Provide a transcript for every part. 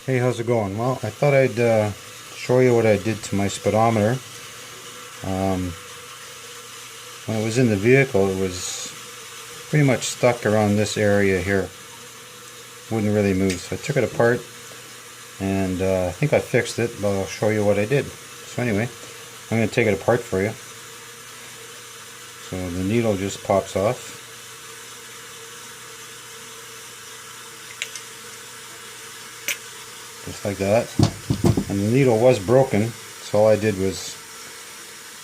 Hey, how's it going? Well, I thought I'd show you what I did to my speedometer. When it was in the vehicle, it was pretty much stuck around this area here. Wouldn't really move. So I took it apart and I think I fixed it, but I'll show you what I did. So anyway, I'm going to take it apart for you. So the needle just pops off. Just like that. And the needle was broken, so all I did was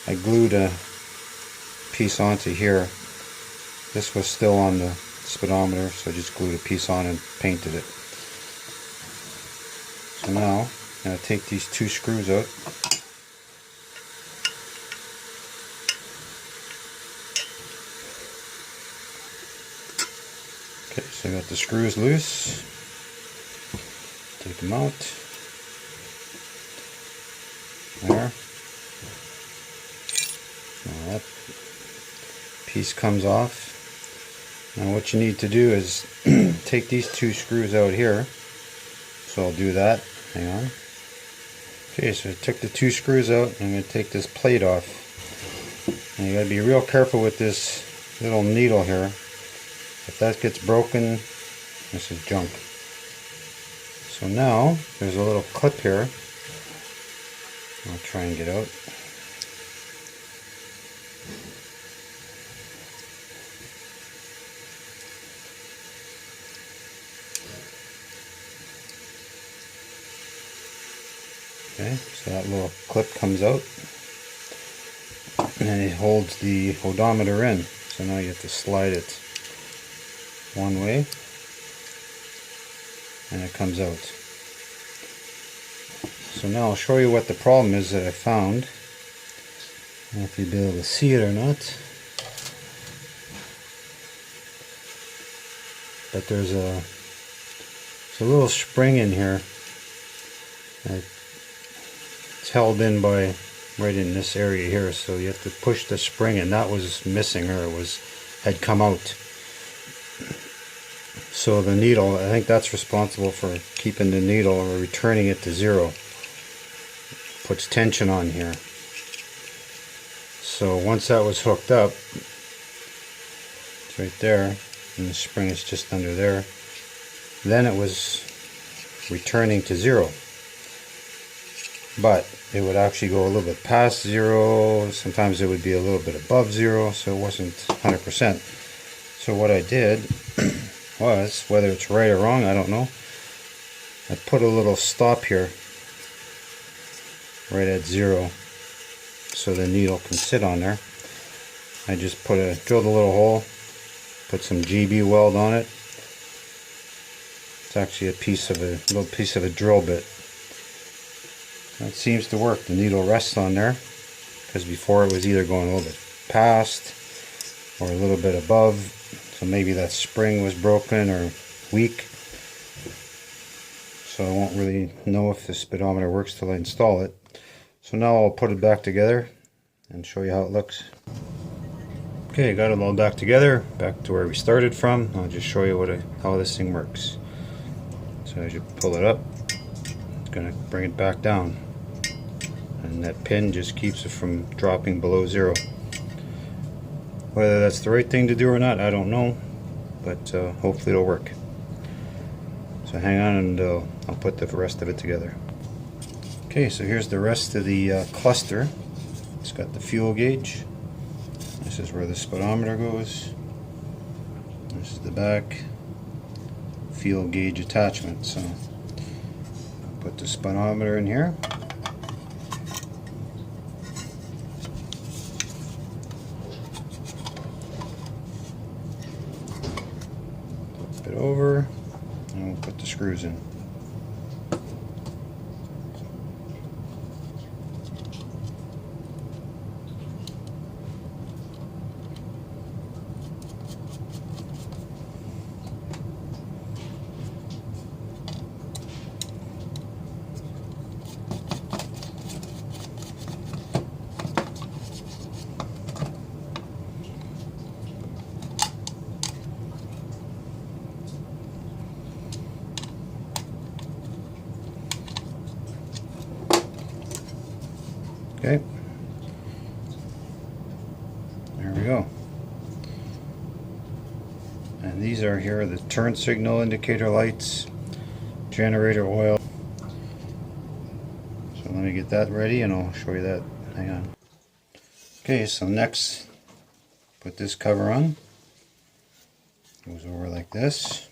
I glued a piece onto here. This was still on the speedometer, so I just glued a piece on and painted it. So now I'm going to take these two screws out. Okay, so I got the screws loose. Take them out. There. Now that piece comes off. Now what you need to do is take these two screws out here. So I'll do that. Hang on. Okay, so I took the two screws out. I'm going to take this plate off. And you got to be real careful with this little needle here. If that gets broken, this is junk. So now there's a little clip here. I'll try and get out. Okay, so that little clip comes out and it holds the odometer in. So now you have to slide it one way and it comes out. So now I'll show you what the problem is that I found. I don't know if you'll be able to see it or not, but there's a little spring in here. It's held in by right in this area here, so you have to push the spring, and that was missing, or had come out. So the needle, I think that's responsible for keeping the needle or returning it to zero. Puts tension on here. So once that was hooked up, it's right there, and the spring is just under there, then it was returning to zero. But it would actually go a little bit past zero, sometimes it would be a little bit above zero, so it wasn't 100%. So what I did was, whether it's right or wrong, I don't know, I put a little stop here right at zero so the needle can sit on there. I just drilled a little hole, put some GB weld on it. It's actually a little piece of a drill bit. That seems to work. The needle rests on there, because before it was either going a little bit past or a little bit above, so maybe that spring was broken or weak. So I won't really know if the speedometer works till I install it. So now I'll put it back together and show you how it looks. Okay, got it all back together, back to where we started from. I'll just show you how this thing works. So as you pull it up, it's going to bring it back down. And that pin just keeps it from dropping below zero. Whether that's the right thing to do or not, I don't know, but hopefully it'll work. So hang on and I'll put the rest of it together. Okay, so here's the rest of the cluster. It's got the fuel gauge. This is where the speedometer goes. This is the back fuel gauge attachment. So I'll put the speedometer in here. Flip it over and we'll put the screws in. Okay. There we go. And these are here the turn signal indicator lights, generator oil. So let me get that ready and I'll show you that. Hang on. Okay, so next, put this cover on. Goes over like this.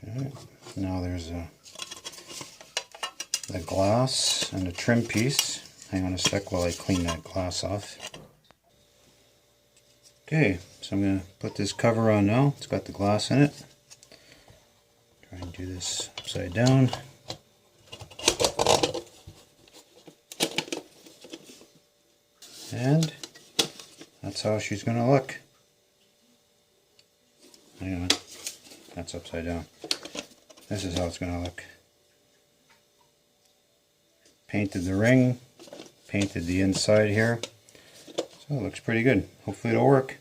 Okay. Now there's the glass and the trim piece. Hang on a sec while I clean that glass off. Okay, so I'm going to put this cover on now. It's got the glass in it. Try and do this upside down. And that's how she's going to look. Hang on, that's upside down. This is how it's going to look. Painted the ring, painted the inside here. So it looks pretty good. Hopefully it'll work.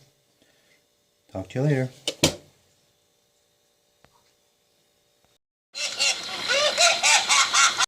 Talk to you later.